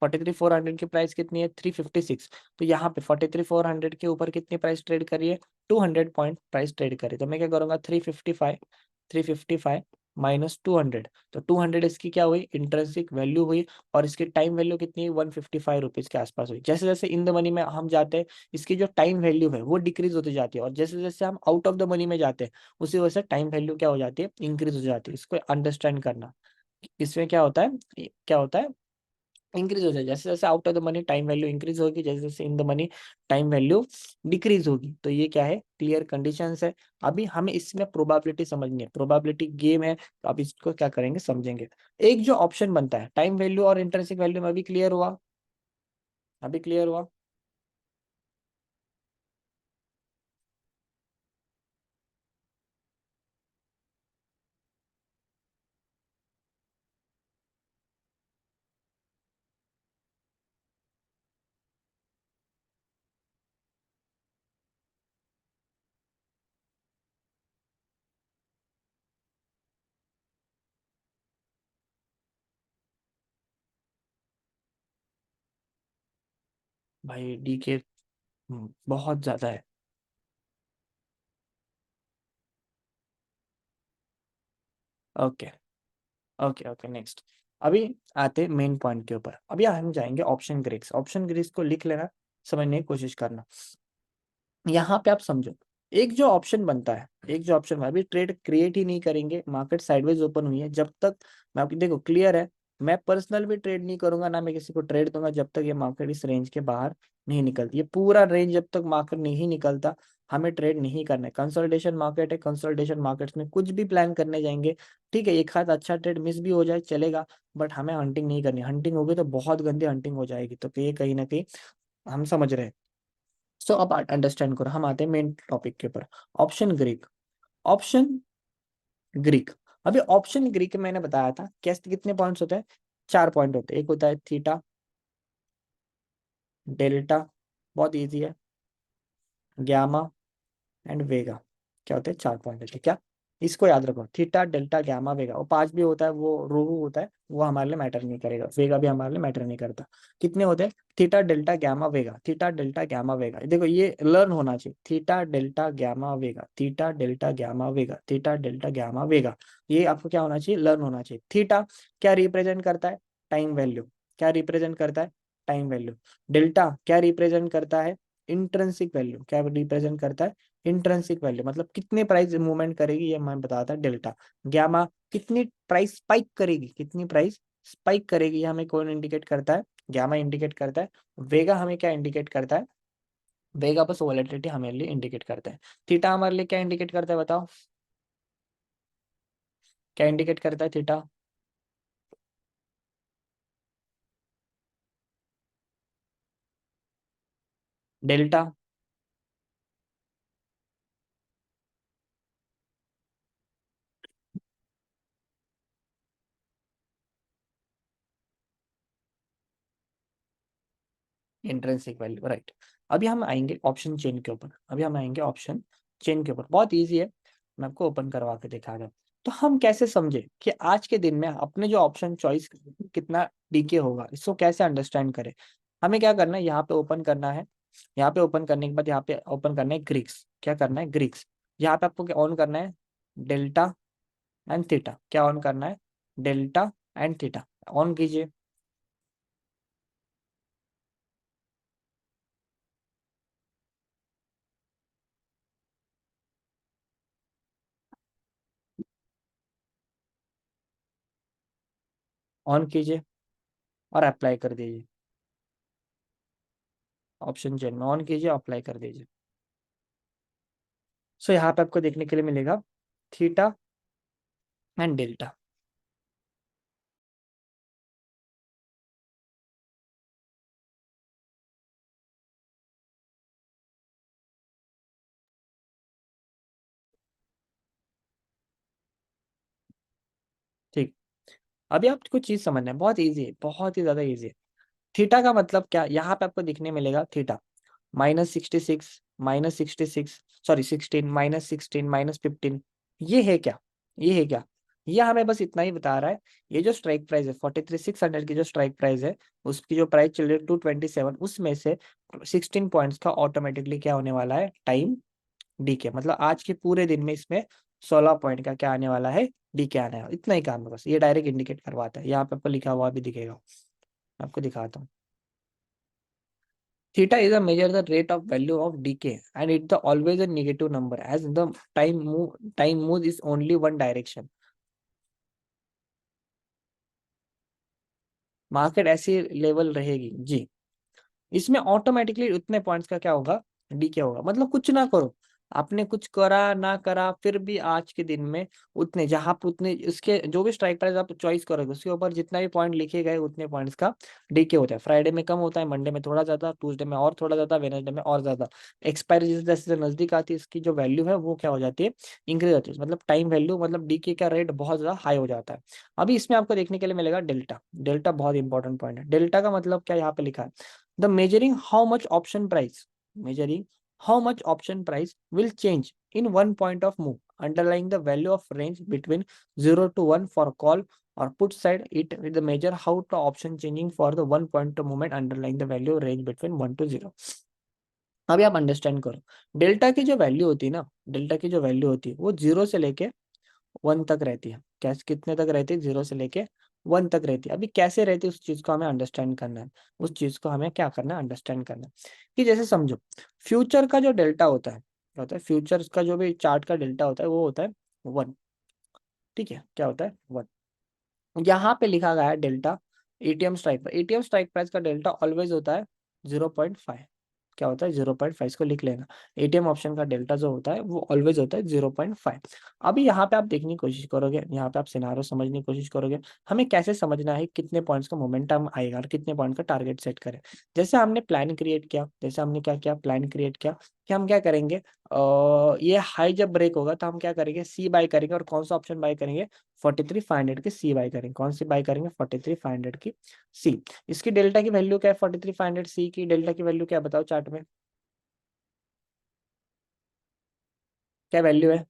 43,400 की प्राइस कितनी है, 356। तो यहाँ पे 43,400 के ऊपर कितनी प्राइस ट्रेड करी है, 200 पॉइंट प्राइस ट्रेड करी। तो मैं क्या करूंगा, 355, 355 माइनस 200, तो 200 इसकी क्या हुई, इंट्रिंसिक वैल्यू हुई। और इसकी टाइम वैल्यू कितनी, 155 रुपीज के आसपास हुई। जैसे जैसे इन द मनी में हम जाते हैं, इसकी जो टाइम वैल्यू है वो डिक्रीज होती जाती है, और जैसे जैसे हम आउट ऑफ द मनी में जाते हैं उसी वजह से टाइम वैल्यू क्या हो जाती है, इंक्रीज हो जाती है। इसको अंडरस्टैंड करना। इसमें क्या होता है, क्या होता है, इंक्रीज हो जाए, जैसे जैसे out of the money time value increase होगी, जैसे जैसे in the money time value decrease होगी। तो ये क्या है, क्लियर कंडीशंस है। अभी हमें इसमें प्रोबेबिलिटी समझनी है, प्रोबेबिलिटी गेम है, तो अब इसको क्या करेंगे समझेंगे। एक जो ऑप्शन बनता है टाइम वैल्यू और इंटरेंसिक वैल्यू में, अभी क्लियर हुआ, अभी क्लियर हुआ। भाई डी के बहुत ज्यादा है। Okay okay okay, next. अभी आते मेन पॉइंट के ऊपर। अभी हम जाएंगे ऑप्शन ग्रीक्स। ऑप्शन ग्रीक्स को लिख लेना, समझने की कोशिश करना। यहाँ पे आप समझो, एक जो ऑप्शन बनता है, एक जो ऑप्शन, अभी ट्रेड क्रिएट ही नहीं करेंगे, मार्केट साइडवेज ओपन हुई है जब तक, मैं आपकी देखो क्लियर है, मैं पर्सनल भी ट्रेड नहीं करूंगा ना मैं किसी को ट्रेड दूंगा जब तक ये मार्केट इस रेंज के बाहर नहीं निकलती। ये पूरा रेंज जब तक मार्केट नहीं निकलता, हमें ट्रेड नहीं करना है। कंसोलिडेशन मार्केट है, कंसोलिडेशन मार्केट्स में कुछ भी प्लान करने जाएंगे, ठीक है, एक हाथ अच्छा ट्रेड मिस भी हो जाए चलेगा, बट हमें हंटिंग नहीं करनी। हंटिंग होगी तो बहुत गंदी हंटिंग हो जाएगी, तो ये कहीं ना कहीं हम समझ रहे हैं। सो अब अंडरस्टैंड करो, हम आते हैं मेन टॉपिक के ऊपर। Option Greek, option Greek. अभी ऑप्शन ग्रीक मैंने बताया था कैसे, कितने पॉइंट्स होते हैं, 4 पॉइंट होते हैं। एक होता है थीटा, डेल्टा, बहुत इजी है, ग्यामा एंड वेगा। क्या होते हैं, 4 पॉइंट होते हैं क्या, इसको याद रखो, थीटा डेल्टा गामा वेगा। वो 5 भी होता है, वो रोहू होता है, वो हमारे लिए मैटर नहीं करेगा, वेगा भी हमारे लिए मैटर नहीं करता। कितने होते हैं, थीटा डेल्टा गामा वेगा, थीटा डेल्टा गामा वेगा। देखो ये लर्न होना चाहिए, थीटा डेल्टा गामा वेगा, थीटा डेल्टा गामा वेगा, थीटा डेल्टा गामा वेगा। ये आपको क्या होना चाहिए, लर्न होना चाहिए। थीटा क्या रिप्रेजेंट करता है, टाइम वैल्यू। क्या रिप्रेजेंट करता है, टाइम वैल्यू। डेल्टा क्या रिप्रेजेंट करता है, इंट्रिंसिक वैल्यू। क्या रिप्रेजेंट करता है, इंट्रिंसिक वैल्यू, मतलब कितने प्राइस मूवमेंट करेगी, ये मैं बताता है डेल्टा। गामा कितनी प्राइस स्पाइक करेगी, कितनी प्राइस स्पाइक करेगी, ये हमें कौन इंडिकेट करता है, गामा इंडिकेट करता है। वेगा हमें क्या इंडिकेट करता है, वेगा बस वोलेटिलिटी हमारे लिए इंडिकेट करता है। थीटा हमारे लिए क्या इंडिकेट करता है बताओ, क्या इंडिकेट करता है theta, delta. Intrinsic value, right. अभी हम आएंगे ऑप्शन चेन के ऊपर, अभी हम आएंगे ऑप्शन चेन के ऊपर, बहुत इजी है, मैं आपको ओपन करवा के दिखा रहा हूँ। तो हम कैसे समझे कि आज के दिन में अपने जो ऑप्शन चॉइस कितना डीके होगा, इसको कैसे अंडरस्टैंड करें। हमें क्या करना है, यहाँ पे ओपन करना है, यहाँ पे ओपन करने के बाद यहाँ पे ओपन करना है ग्रीक्स। क्या करना है, ग्रीक्स। यहाँ पे आपको क्या ऑन करना है, डेल्टा एंड थीटा। क्या ऑन करना है, डेल्टा एंड थीटा ऑन कीजिए। ऑन कीजिए और अप्लाई कर दीजिए। ऑप्शन चेन में ऑन कीजिए, अप्लाई कर दीजिए। सो यहाँ पे आपको देखने के लिए मिलेगा थीटा एंड डेल्टा। ठीक, अभी आपको चीज समझना है, बहुत इजी है, बहुत ही ज्यादा इजी है। थीटा का मतलब क्या, यहाँ पे आपको दिखने मिलेगा थीटा -66, -66, सॉरी 16, -16, -15। ये है क्या, ये है क्या, ये हमें बस इतना ही बता रहा है। ये जो स्ट्राइक प्राइस है 43,600 की, जो स्ट्राइक प्राइस है, उसकी जो प्राइस चल रही है 227, उसमें से 16 पॉइंट्स का ऑटोमेटिकली क्या होने वाला है, टाइम डीके। मतलब आज के पूरे दिन में इसमें 16 पॉइंट का क्या आने वाला है, डीके आने वाला, इतना ही काम है बस। ये डायरेक्ट इंडिकेट करवाता है, यहाँ पे आपको लिखा हुआ भी दिखेगा, मैं आपको दिखाता हूँ। Theta is a measure the rate of value of decay, and it's the always a negative number as the time moves is only one direction. Market ऐसी लेवल रहेगी जी, इसमें ऑटोमेटिकली उतने पॉइंट्स का क्या होगा, डीके होगा। मतलब कुछ ना करो, आपने कुछ करा ना करा, फिर भी आज के दिन में उतने, जहां पे उतने इसके जो भी स्ट्राइक प्राइस आप चॉइस करोगे उसके ऊपर जितना भी पॉइंट लिखे गए उतने पॉइंट्स का डीके होता है। फ्राइडे में कम होता है, मंडे में थोड़ा ज्यादा, ट्यूसडे में और थोड़ा ज्यादा, वेडनेसडे में और ज्यादा। एक्सपायरी जैसे जैसे नजदीक आती है इसकी जो वैल्यू है वो क्या हो जाती है, इंक्रीज होती है। मतलब टाइम वैल्यू, मतलब डीके का रेट बहुत ज्यादा हाई हो जाता है। अभी इसमें आपको देखने के लिए मिलेगा डेल्टा। डेल्टा बहुत इंपॉर्टेंट पॉइंट है। डेल्टा का मतलब क्या यहाँ पे लिखा है, the measuring how much option price, measuring how much option price will change in one point of move underlying the value of range between 0 to 1 for call or put side, it with the measure how to option changing for the one point of movement underlying the value range between 1 to 0। अभी आप understand करो, delta की जो value होती है ना, delta की जो वैल्यू होती है वो 0 से लेके 1 तक रहती है। कैसे, कितने तक रहती है, 0 से लेके 1 तक रहती है। अभी कैसे रहती है उस चीज को हमें अंडरस्टैंड करना है। उस चीज को हमें क्या करना है, अंडरस्टैंड करना है। कि जैसे समझो, फ्यूचर का जो डेल्टा होता है, क्या होता है, फ्यूचर का जो भी चार्ट का डेल्टा होता है वो होता है 1। ठीक है, क्या होता है, 1। यहाँ पे लिखा गया है डेल्टा एटीएम स्ट्राइक पर, एटीएम स्ट्राइक प्राइस का डेल्टा ऑलवेज होता है 0.5। क्या होता है, 0.5, इसको लिख लेना। एटीएम ऑप्शन का डेल्टा जो होता है वो ऑलवेज होता है 0.5। अभी यहाँ पे आप देखने की कोशिश करोगे, यहाँ पे आप सिनारियो समझने की कोशिश करोगे, हमें कैसे समझना है कितने पॉइंट्स का मोमेंटम आएगा और कितने पॉइंट का टारगेट सेट करें। जैसे हमने प्लान क्रिएट किया, जैसे हमने क्या किया, प्लान क्रिएट किया कि हम क्या करेंगे, ये हाई जब ब्रेक होगा तो हम क्या करेंगे, सी बाय करेंगे। और कौन सा ऑप्शन बाय करेंगे, 43,500 की सी बाय करेंगे। कौन सी बाय करेंगे, 43,500 की सी। इसकी डेल्टा की वैल्यू क्या है, 43,500 सी की डेल्टा की वैल्यू क्या है बताओ चार्ट में, क्या वैल्यू है,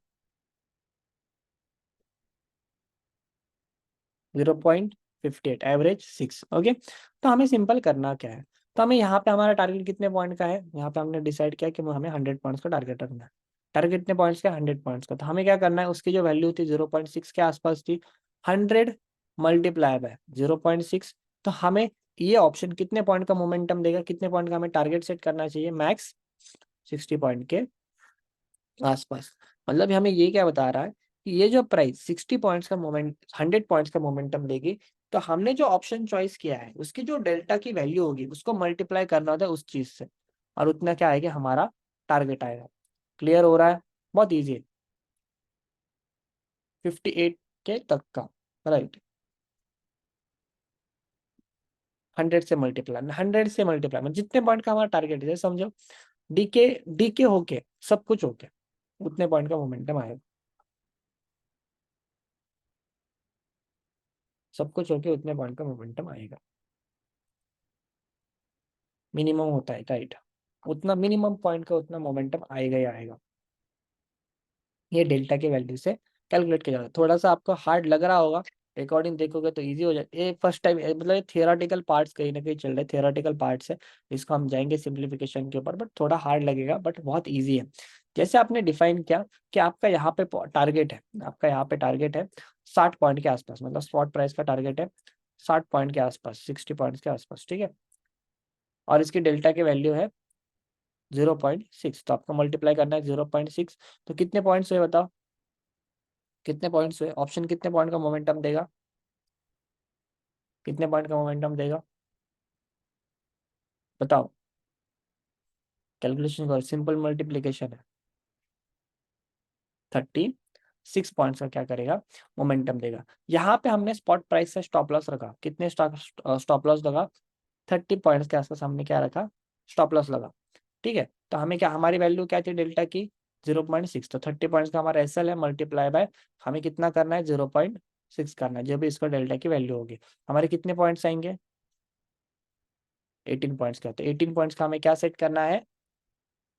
0.58, एवरेज 6। ओके, तो हमें सिंपल करना क्या है, तो हमें यहाँ पे हमारा टारगेट कितने पॉइंट का है, यहाँ पे हमने डिसाइड किया कि हमें 100 पॉइंट्स का टारगेट रखना है। टारगेट कितने पॉइंट्स का, 100 पॉइंट्स का। तो हमें क्या करना है, उसकी जो वैल्यू थी 0.6 के आसपास थी, 100 मल्टीप्लाई बाय 0.6। तो हमें ये ऑप्शन कितने पॉइंट का मोमेंटम देगा, कितने पॉइंट का हमें टारगेट सेट करना चाहिए, मैक्स 60 पॉइंट के आसपास। मतलब हमें ये क्या बता रहा है कि ये जो प्राइस 60 पॉइंट्स का मोमेंट, 100 पॉइंट्स का मोमेंटम देगी, तो हमने जो ऑप्शन चॉइस किया है उसकी जो डेल्टा की वैल्यू होगी उसको मल्टीप्लाई करना होता है उस चीज से, और उतना क्या आएगा, हमारा टारगेट आएगा। क्लियर हो रहा है, बहुत ईजी है। 58 के तक का, राइट। 100 से मल्टीप्लाई मतलब जितने पॉइंट का हमारा टारगेट है, समझो डीके, डीके होके सब कुछ होके उतने पॉइंट का मोमेंटम आएगा, सब कुछ होके उतने पॉइंट का मोमेंटम आएगा। मिनिमम होता है, राइट। उतना मिनिमम पॉइंट का उतना मोमेंटम आएगा ही आएगा। ये डेल्टा के वैल्यू से कैलकुलेट किया जाता है। थोड़ा सा आपको हार्ड लग रहा होगा, रिकॉर्डिंग देखोगे तो इजी हो जाए। ये फर्स्ट टाइम, मतलब ये थियोरेटिकल पार्ट्स कहीं ना कहीं चल रहे, थियोरेटिकल पार्ट्स है। इसको हम जाएंगे सिंप्लीफिकेशन के ऊपर, बट थोड़ा हार्ड लगेगा, बट बहुत ईजी है। जैसे आपने डिफाइन किया कि आपका यहाँ पे टारगेट है, आपका यहाँ पे टारगेट है 60 पॉइंट के आसपास, मतलब स्पॉट प्राइस का टारगेट है 60 पॉइंट के आसपास, 60 पॉइंट के आसपास, ठीक है। और इसकी डेल्टा की वैल्यू है 0.6, तो आपको मल्टीप्लाई करना है 0.6। तो कितने पॉइंट्स हुए बताओ, कितने पॉइंट्स हुए, ऑप्शन कितने पॉइंट का मोमेंटम देगा, कितने पॉइंट का मोमेंटम देगा बताओ, कैलकुलेशन करो, सिंपल मल्टीप्लीकेशन है। 36 पॉइंट्स का क्या करेगा, मोमेंटम देगा। यहाँ पे हमने स्पॉट प्राइस से स्टॉप लॉस रखा, कितने स्टॉप लॉस लगा, 30 पॉइंट्स के आसपास हमने क्या रखा, स्टॉप लॉस लगा। ठीक है, तो हमें क्या, हमारी वैल्यू क्या थी डेल्टा की, 0.6। तो 30 पॉइंट्स का हमारा एसएल है, मल्टीप्लाई बाय हमें कितना करना है, 0.6 करना है, जो भी इसको डेल्टा की वैल्यू होगी। हमारे कितने पॉइंट्स आएंगे, 18 पॉइंट्स का। तो 18 पॉइंट्स का हमें क्या सेट करना है,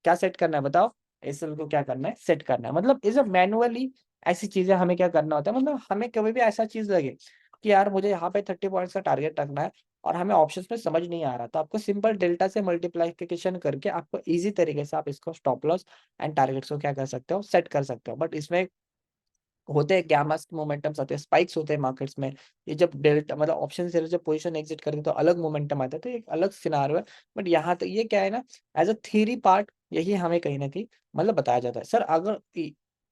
क्या सेट करना है बताओ, एसएल को क्या करना है, सेट करना है। मतलब इज अ मैनुअली ऐसी चीजें हमें क्या करना होता है। मतलब हमें कभी भी ऐसा चीज लगे कि यार मुझे यहाँ पे 30 पॉइंट्स का टारगेट रखना है और हमें ऑप्शंस में समझ नहीं आ रहा, तो आपको सिंपल डेल्टा से मल्टीप्लिकेशन करके आपको इजी तरीके से आप इसको स्टॉप लॉस एंड टारगेट्स को क्या कर सकते हो, सेट कर सकते हो। बट इसमें होते हैं क्या, मस्त मोमेंटम्स आते हैं, स्पाइक्स होते हैं मार्केट्स में। ये जब डेल्टा मतलब ऑप्शन से जब पोजीशन एग्जिट करते हैं तो अलग मोमेंटम आता है, तो एक अलग सिनारियो है। बट यहाँ तो ये क्या है ना, एज अ थ्योरी पार्ट यही हमें कहीं ना कहीं मतलब बताया जाता है। सर अगर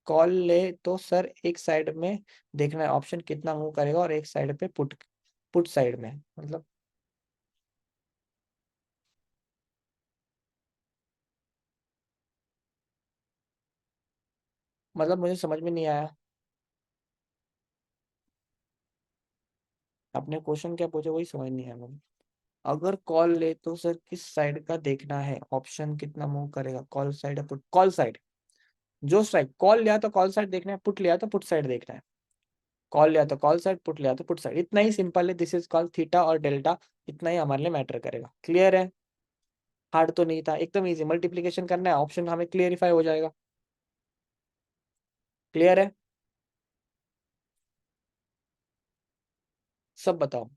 कॉल ले तो सर एक साइड में देखना है ऑप्शन कितना मूव करेगा और एक साइड पे पुट, पुट साइड में मतलब मतलब मुझे समझ में नहीं आया, आपने क्वेश्चन क्या पूछा वही समझ नहीं आया मुझे। अगर कॉल ले तो सर किस साइड का देखना है, ऑप्शन कितना मूव करेगा, कॉल साइड या पुट, कॉल साइड। जो स्ट्राइक कॉल लिया तो कॉल साइड देखना है, पुट लिया तो पुट साइड देखना है। कॉल लिया तो कॉल साइड, पुट लिया तो पुट साइड, इतना ही सिंपल है। दिस इज कॉल थीटा और डेल्टा, इतना ही हमारे लिए मैटर करेगा। क्लियर है? हार्ड तो नहीं था, एकदम इजी, मल्टीप्लीकेशन करना है, ऑप्शन हमें क्लियरिफाई हो जाएगा। क्लियर है? सब बताओ,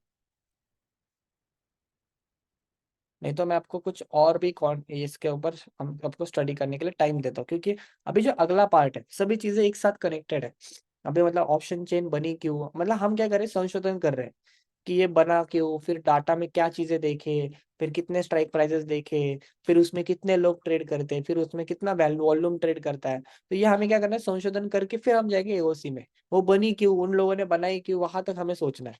नहीं तो मैं आपको कुछ और भी कौन इसके ऊपर हम आपको स्टडी करने के लिए टाइम देता हूँ, क्योंकि अभी जो अगला पार्ट है सभी चीजें एक साथ कनेक्टेड है। अभी मतलब ऑप्शन चेन बनी क्यों, मतलब हम क्या कर रहे हैं, संशोधन कर रहे हैं कि ये बना क्यों, फिर डाटा में क्या चीजें देखे, फिर कितने स्ट्राइक प्राइसेस देखे, फिर उसमें कितने लोग ट्रेड करते हैं, फिर उसमें कितना वैल्यू वॉल्यूम ट्रेड करता है। तो ये हमें क्या करना है, संशोधन करके फिर हम जाएंगे एओसी में, वो बनी क्यों, उन लोगों ने बनाई क्यों, वहां तक हमें सोचना है।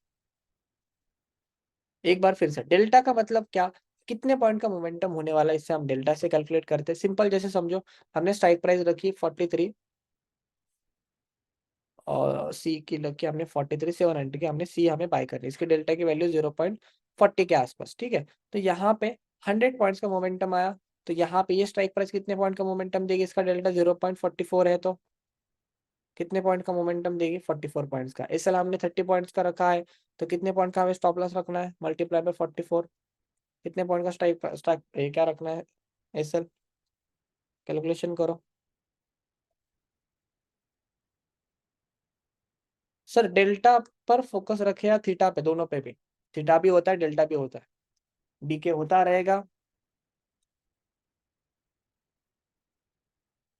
एक बार फिर से, डेल्टा का मतलब क्या, कितने पॉइंट का मोमेंटम होने वाला है, इससे हम डेल्टा से कैलकुलेट करते हैं। सिंपल, जैसे समझो हमने स्ट्राइक प्राइस रखी 43 और सी की लग हमने 43,700 की, हमने सी हमें बाय करनी है, इसकी डेल्टा की वैल्यू 0.40 के आसपास, ठीक है। तो यहाँ पे 100 पॉइंट्स का मोमेंटम आया, तो यहाँ पे ये स्ट्राइक प्राइस कितने पॉइंट का मोमेंटम देगी, इसका डेल्टा 0.44 है, तो कितने पॉइंट का मोमेंटम देगी, 44 पॉइंट्स का। इस साल हमने 30 पॉइंट्स का रखा है, तो कितने पॉइंट का हमें स्टॉप लॉस रखना है, मल्टीप्लाई बाय 44, कितने पॉइंट का स्ट्राइक स्ट्राइक क्या रखना है, एस एल, कैलकुलेशन करो। सर डेल्टा पर फोकस रखे या थीटा पे, दोनों पे भी, थीटा भी होता है डेल्टा भी होता है, डीके होता रहेगा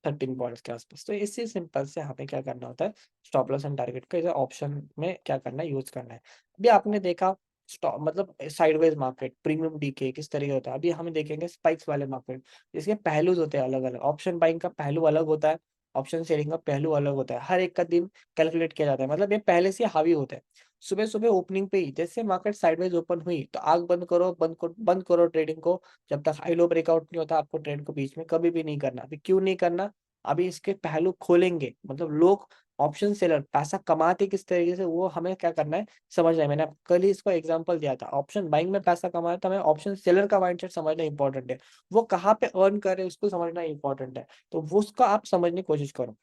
13 पॉइंट्स के आसपास। तो इसी सिंपल से हमें क्या करना होता है, स्टॉप लॉस एंड टारगेट का इसे ऑप्शन में क्या करना है, यूज करना है। अभी आपने देखा स्टॉप मतलब साइडवेज मार्केट, प्रीमियम डीके किस तरीके होता है, अभी हम देखेंगे स्पाइक्स वाले मार्केट, जिसके पहलू होते हैं अलग अलग। ऑप्शन बाइंग का पहलू अलग होता है, ऑप्शन सेलिंग का पहलू अलग होता है, हर एक का दिन कैलकुलेट किया जाता है, मतलब ये पहले से हावी होता है। सुबह सुबह ओपनिंग पे ही जैसे मार्केट साइडवेज ओपन हुई तो आग बंद करो, बंद करो ट्रेडिंग को, जब तक हाई लो ब्रेकआउट नहीं होता आपको ट्रेड को बीच में कभी भी नहीं करना। अभी क्यों नहीं करना, अभी इसके पहलू खोलेंगे, मतलब लोग ऑप्शन सेलर पैसा कमाते किस तरीके से, वो हमें क्या करना है समझना है। मैंने कल ही इसको एग्जांपल दिया था, ऑप्शन बाइंग में पैसा कमाना था, हमें ऑप्शन सेलर का माइंडसेट समझना इंपॉर्टेंट है, वो कहाँ पे अर्न करे उसको समझना इंपॉर्टेंट है, तो वो उसका आप समझने की कोशिश करो।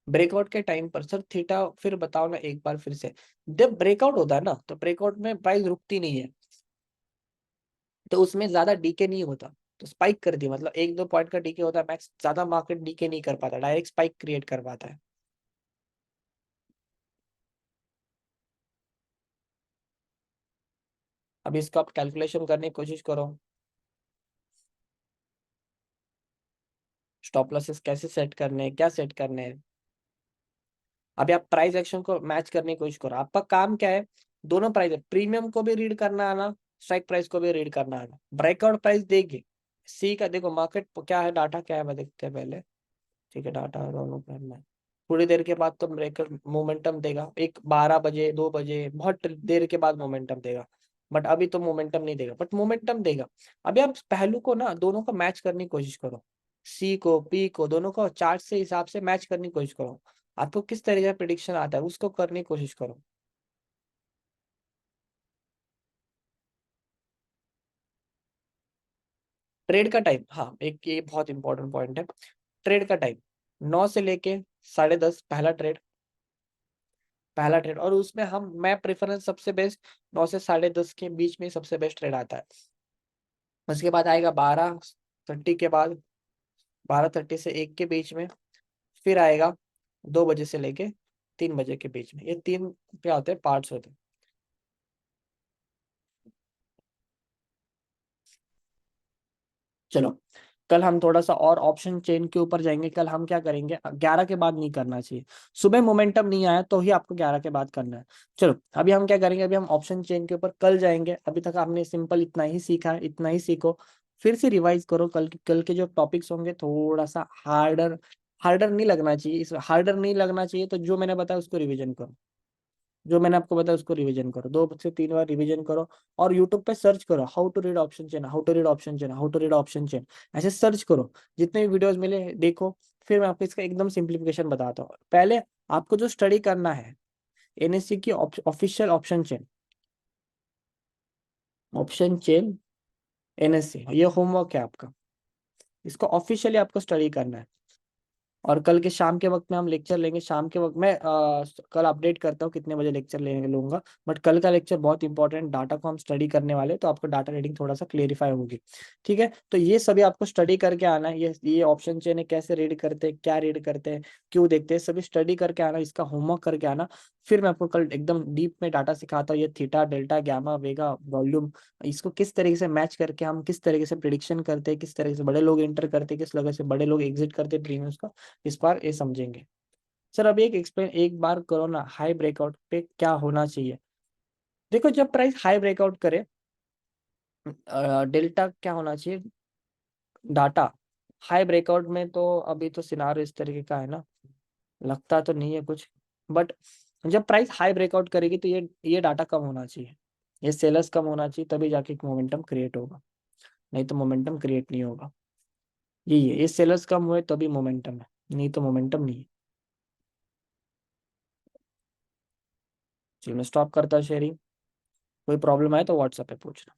ब्रेकआउट के टाइम पर सर थीटा फिर बताओ ना एक बार फिर से, जब ब्रेकआउट होता है ना तो ब्रेकआउट में प्राइस रुकती नहीं है, तो उसमें ज्यादा डीके नहीं होता, तो स्पाइक कर दी मतलब 1-2 पॉइंट का डीके होता है मैक्स, ज्यादा मार्केट डीके नहीं कर पाता, डायरेक्ट स्पाइक क्रिएट कर पाता है। अब इसका आप कैलकुलेशन करने की कोशिश करो, स्टॉप लॉसेस कैसे सेट करने हैं, क्या सेट करने हैं। अभी आप प्राइस एक्शन को मैच करने की कोशिश करो, आपका काम क्या है, दोनों प्राइस है, प्रीमियम को भी रीड करना आना, स्ट्राइक प्राइस को भी रीड करना आना। ब्रेकआउट प्राइस देगी, सी का देखो मार्केट क्या है, डाटा क्या है, मैं देखते हैं पहले, ठीक है डाटा दोनों करना है। थोड़ी देर के बाद तो ब्रेकर मोमेंटम देगा, एक 12 बजे 2 बजे बहुत देर के बाद मोमेंटम देगा, बट अभी तो मोमेंटम नहीं देगा, बट मोमेंटम देगा। अभी आप पहलू को ना दोनों को मैच करने की कोशिश करो, सी को पी को दोनों को चार्ट से हिसाब से मैच करने की कोशिश करो, आपको किस तरीके का प्रिडिक्शन आता है उसको करने की कोशिश करो। ट्रेड का टाइम, हाँ एक ये बहुत इंपॉर्टेंट पॉइंट है, ट्रेड का टाइम 9 से लेके 10:30 पहला ट्रेड, और उसमें हम मैं प्रेफरेंस सबसे बेस्ट 9 से 10:30 के बीच में सबसे बेस्ट ट्रेड आता है। उसके बाद आएगा 12:30 के बाद, 12:30 से 1 के बीच में, फिर आएगा 2 बजे से लेके 3 बजे के बीच में, ये तीन क्या होते हैं, पार्ट्स होते हैं। चलो कल हम थोड़ा सा और ऑप्शन चेन के ऊपर जाएंगे, कल हम क्या करेंगे, 11 के बाद नहीं करना चाहिए, सुबह मोमेंटम नहीं आया तो ही आपको 11 के बाद करना है। चलो अभी हम क्या करेंगे, अभी हम ऑप्शन चेन के ऊपर कल जाएंगे, अभी तक आपने सिंपल इतना ही सीखा है, इतना ही सीखो, फिर से रिवाइज करो, कल के जो टॉपिक्स होंगे थोड़ा सा हार्डर, हार्डर नहीं लगना चाहिए, इस हार्डर नहीं लगना चाहिए, तो जो मैंने बताया उसको रिविजन करो, जो मैंने आपको बताया उसको रिवीजन करो, 2 से 3 बार रिवीजन करो। और यूट्यूब पे सर्च करो how to read option chain, how to read option chain, how to read option chain, ऐसे सर्च करो, जितने भी वीडियोस मिले देखो। फिर मैं आपको इसका एकदम सिंप्लीफिकेशन बताता हूँ। पहले आपको जो स्टडी करना है एनएससी की official option chain, option chain NSC, ये होमवर्क है आपका, इसको ऑफिशियली आपको स्टडी करना है। और कल के शाम के वक्त में हम लेक्चर लेंगे। शाम के वक्त मैं कल अपडेट करता हूँ कितने बजे लेक्चर लेने लूंगा, बट कल का लेक्चर बहुत इंपॉर्टेंट, डाटा को हम स्टडी करने वाले हैं, तो आपको डाटा रीडिंग थोड़ा सा क्लेरिफाई होगी। ठीक है, तो ये सभी आपको स्टडी करके आना है। ये ऑप्शन चेन है, कैसे रीड करते हैं, क्या रीड करते हैं, क्यों देखते हैं, सभी स्टडी करके आना, इसका होमवर्क करके आना। फिर मैं आपको कल एकदम डीप में डाटा सिखाता हूँ, ये थीटा डेल्टा गामा वेगा वॉल्यूम, इसको किस तरीके से मैच करके हम किस तरीके से प्रिडिक्शन करते हैं, किस तरीके से बड़े लोग एंटर करते हैं, किस तरह से बड़े लोग एग्जिट करते हैं प्रीमियम्स का, इस बार ये समझेंगे। सर अब एक एक्सप्लेन एक बार करो ना, हाई ब्रेकआउट पे क्या होना चाहिए। देखो जब प्राइस हाई ब्रेकआउट करे, डेल्टा क्या होना चाहिए, डाटा हाई ब्रेकआउट में, तो अभी तो सिनारियो इस तरीके का है ना, लगता तो नहीं है कुछ, बट जब प्राइस हाई ब्रेकआउट करेगी तो ये डाटा कम होना चाहिए, ये सेलर्स कम होना चाहिए, तभी जाके एक मोमेंटम क्रिएट होगा, नहीं तो मोमेंटम क्रिएट नहीं होगा। यही है, ये सेलर्स कम हुए तभी मोमेंटम है, नहीं तो मोमेंटम नहीं है। चलिए मैं स्टॉप करता शेयरिंग, कोई प्रॉब्लम आए तो व्हाट्सएप पे पूछना।